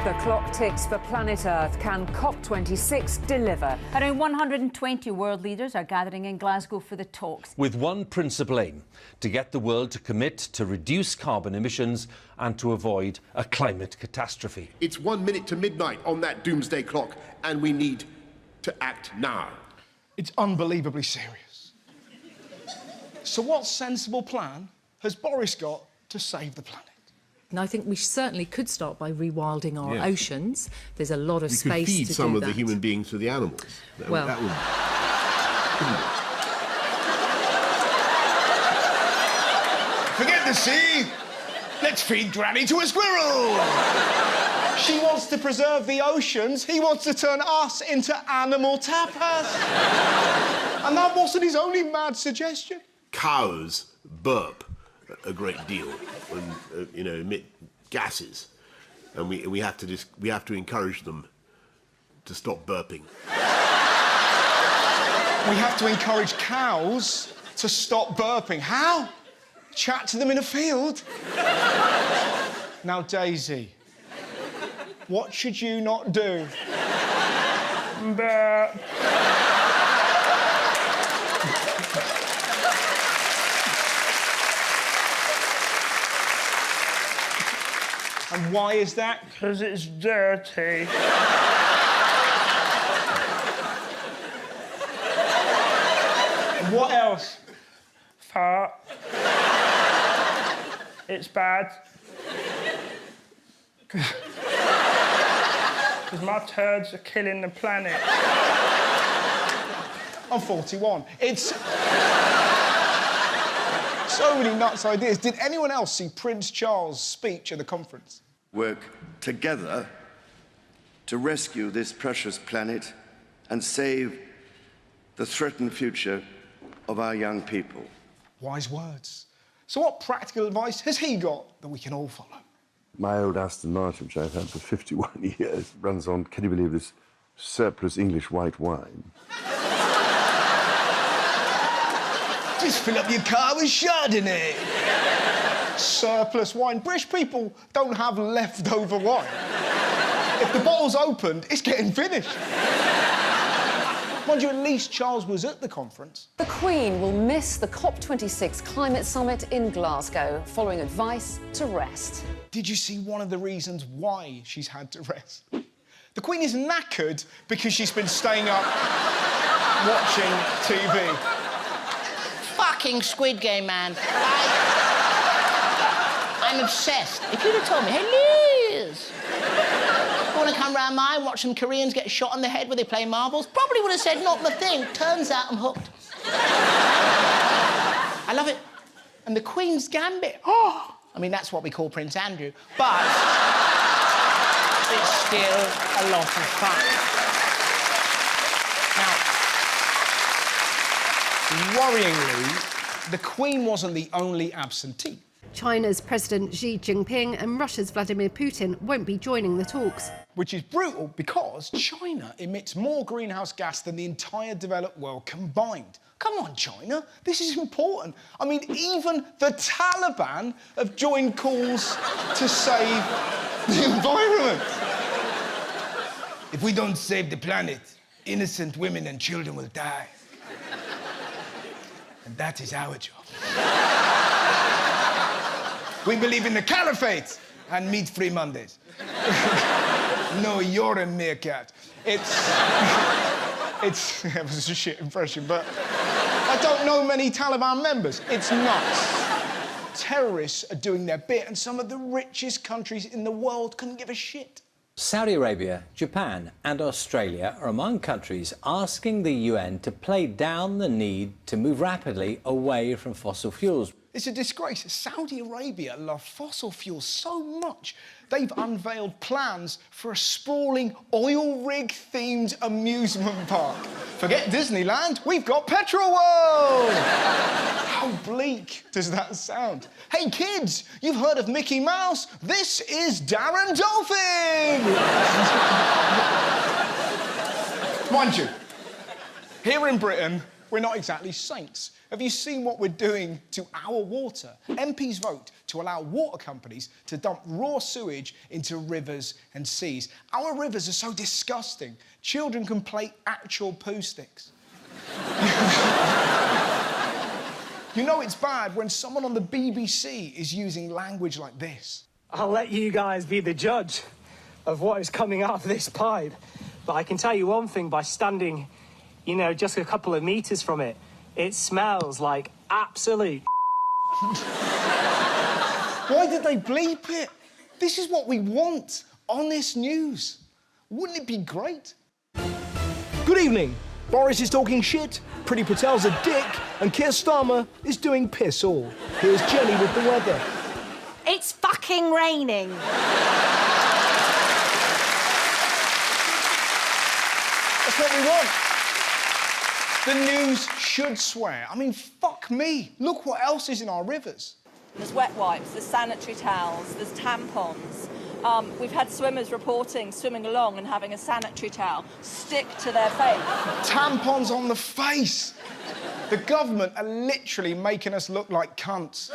The clock ticks for planet Earth. Can COP26 deliver? Around 120 world leaders are gathering in Glasgow for the talks. With one principal aim: to get the world to commit to reduce carbon emissions and to avoid a climate catastrophe. It's 1 minute to midnight on that doomsday clock, and we need to act now. It's unbelievably serious. So what sensible plan has Boris got to save the planet? And I think we certainly could start by rewilding our oceans. There's a lot of space to do that. We could feed some of the human beings to the animals. That would... Forget the sea. Let's feed Granny to a squirrel. She wants to preserve the oceans. He wants to turn us into animal tapas. And that wasn't his only mad suggestion. Cows burp a great deal and emit gases, and we have to encourage them to stop burping. We have to encourage cows to stop burping. How? Chat to them in a field. Now, Daisy, what should you not do? Burp. And why is that? Because it's dirty. And what else? Fart. It's bad. Because my turds are killing the planet. I'm 41. It's... So many nuts ideas. Did anyone else see Prince Charles' speech at the conference? Work together to rescue this precious planet and save the threatened future of our young people. Wise words. So what practical advice has he got that we can all follow? My old Aston Martin, which I've had for 51 years, runs on, can you believe this, surplus English white wine. Just fill up your car with Chardonnay. Surplus wine. British people don't have leftover wine. If the bottle's opened, it's getting finished. Mind you, at least Charles was at the conference. The Queen will miss the COP26 climate summit in Glasgow, following advice to rest. Did you see one of the reasons why she's had to rest? The Queen is knackered because she's been staying up watching TV. Fucking Squid Game, man. I'm obsessed. If you'd have told me, hey, Liz, you want to come round mine, watch some Koreans get shot on the head where they play marbles? Probably would have said, not my thing. Turns out I'm hooked. I love it. And the Queen's Gambit. Oh, I mean, that's what we call Prince Andrew. But it's still a lot of fun. Worryingly, the Queen wasn't the only absentee. China's President Xi Jinping and Russia's Vladimir Putin won't be joining the talks. Which is brutal because China emits more greenhouse gas than the entire developed world combined. Come on, China, this is important. I mean, even the Taliban have joined calls to save the environment. If we don't save the planet, innocent women and children will die. And that is our job. We believe in the caliphate and meat-free Mondays. No, you're a meerkat. It was a shit impression, but I don't know many Taliban members. It's nuts. Terrorists are doing their bit, and some of the richest countries in the world couldn't give a shit. Saudi Arabia, Japan and Australia are among countries asking the UN to play down the need to move rapidly away from fossil fuels. It's a disgrace. Saudi Arabia love fossil fuels so much, they've unveiled plans for a sprawling oil rig-themed amusement park. Forget Disneyland, we've got Petrol World! How bleak does that sound? Hey kids, you've heard of Mickey Mouse? This is Darren Dolphin! Mind you, here in Britain, we're not exactly saints. Have you seen what we're doing to our water? MPs vote to allow water companies to dump raw sewage into rivers and seas. Our rivers are so disgusting, children can play actual poo sticks. You know it's bad when someone on the BBC is using language like this. I'll let you guys be the judge of what is coming out of this pipe. But I can tell you one thing, by standing, you know, just a couple of metres from it, it smells like absolute Why did they bleep it? This is what we want, honest news. Wouldn't it be great? Good evening. Boris is talking shit, Priti Patel's a dick, and Keir Starmer is doing piss all. Here's Jenny with the weather. It's fucking raining. That's what we want. The news should swear. I mean, fuck me. Look what else is in our rivers. There's wet wipes, there's sanitary towels, there's tampons. We've had swimmers reporting swimming along and having a sanitary towel stick to their face. Tampons on the face. The government are literally making us look like cunts.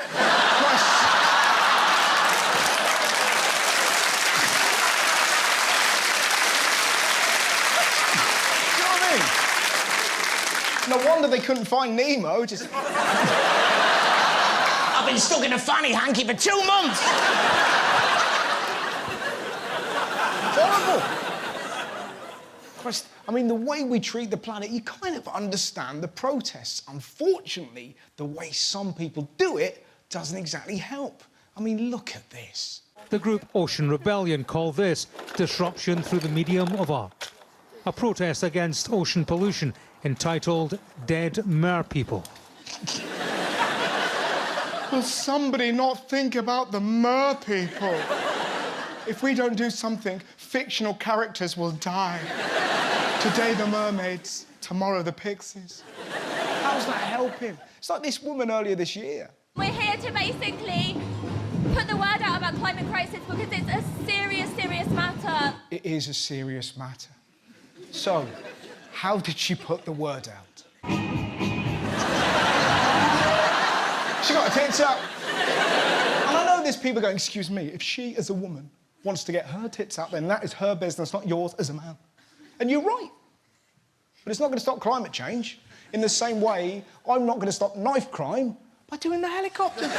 No wonder they couldn't find Nemo, just... I've been stuck in a fanny hanky for 2 months! Horrible! Christ, I mean, the way we treat the planet, you kind of understand the protests. Unfortunately, the way some people do it doesn't exactly help. I mean, look at this. The group Ocean Rebellion call this disruption through the medium of art. A protest against ocean pollution entitled Dead Mer People. Will somebody not think about the mer people? If we don't do something, fictional characters will die. Today the mermaids, tomorrow the pixies. How's that helping? It's like this woman earlier this year. We're here to basically put the word out about climate crisis because it's a serious, serious matter. It is a serious matter. So, how did she put the word out? She got her tits up. And I know there's people going, excuse me, if she, as a woman, wants to get her tits out, then that is her business, not yours as a man. And you're right. But it's not going to stop climate change. In the same way, I'm not going to stop knife crime by doing the helicopter.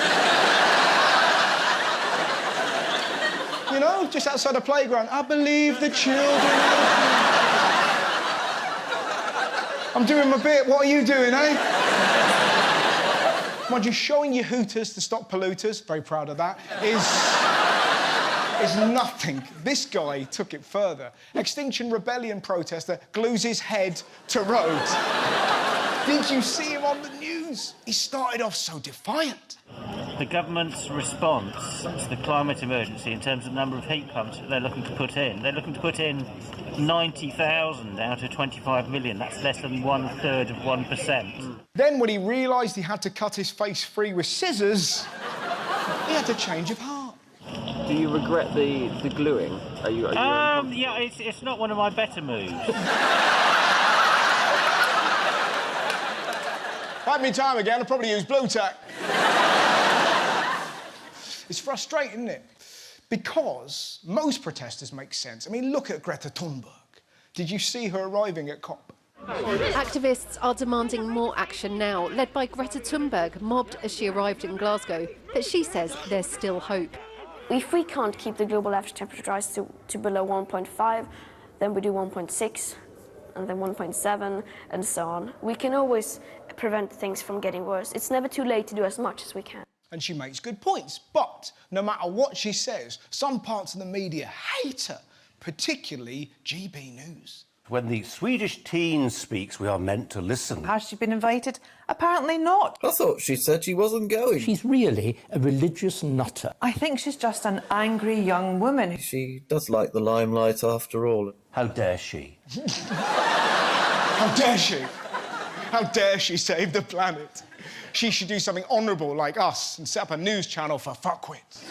You know, just outside the playground, I believe the children. I'm doing my bit. What are you doing, eh? Mind you, showing your hooters to stop polluters, very proud of that, is nothing. This guy took it further. Extinction Rebellion protester glues his head to road. Did you see him on the news? He started off so defiant. The government's response to the climate emergency in terms of the number of heat pumps that they're looking to put in, they're looking to put in 90,000 out of 25 million. That's less than 1/3 of 1%. Then when he realised he had to cut his face free with scissors, he had a change of heart. Do you regret the gluing? Are you yeah, it's not one of my better moves. If I had me time again, I'd probably use blue tack. It's frustrating, isn't it? Because most protesters make sense. I mean, look at Greta Thunberg. Did you see her arriving at COP? Activists are demanding more action now, led by Greta Thunberg, mobbed as she arrived in Glasgow. But she says there's still hope. If we can't keep the global average temperature rise to below 1.5, then we do 1.6, and then 1.7, and so on. We can always prevent things from getting worse. It's never too late to do as much as we can. And she makes good points, but no matter what she says, some parts of the media hate her, particularly GB News. When the Swedish teen speaks, we are meant to listen. Has she been invited? Apparently not. I thought she said she wasn't going. She's really a religious nutter. I think she's just an angry young woman. She does like the limelight after all. How dare she? How dare she? How dare she save the planet? She should do something honourable like us and set up a news channel for fuckwits.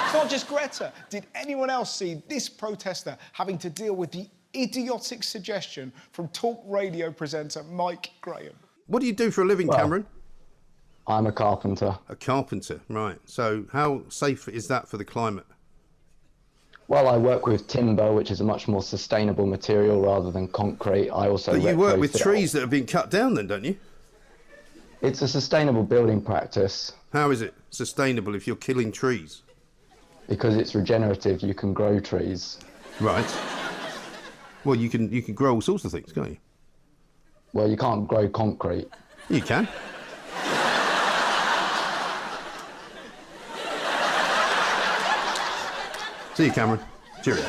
It's not just Greta. Did anyone else see this protester having to deal with the idiotic suggestion from talk radio presenter Mike Graham? What do you do for a living, Cameron? I'm a carpenter. A carpenter, right. So how safe is that for the climate? Well, I work with timber, which is a much more sustainable material rather than concrete. I also But you work with retrofit- trees that have been cut down then, don't you? It's a sustainable building practice. How is it sustainable if you're killing trees? Because it's regenerative, you can grow trees. Right. Well, you can grow all sorts of things, can't you? Well, you can't grow concrete. You can. See you, Cameron. Cheerio.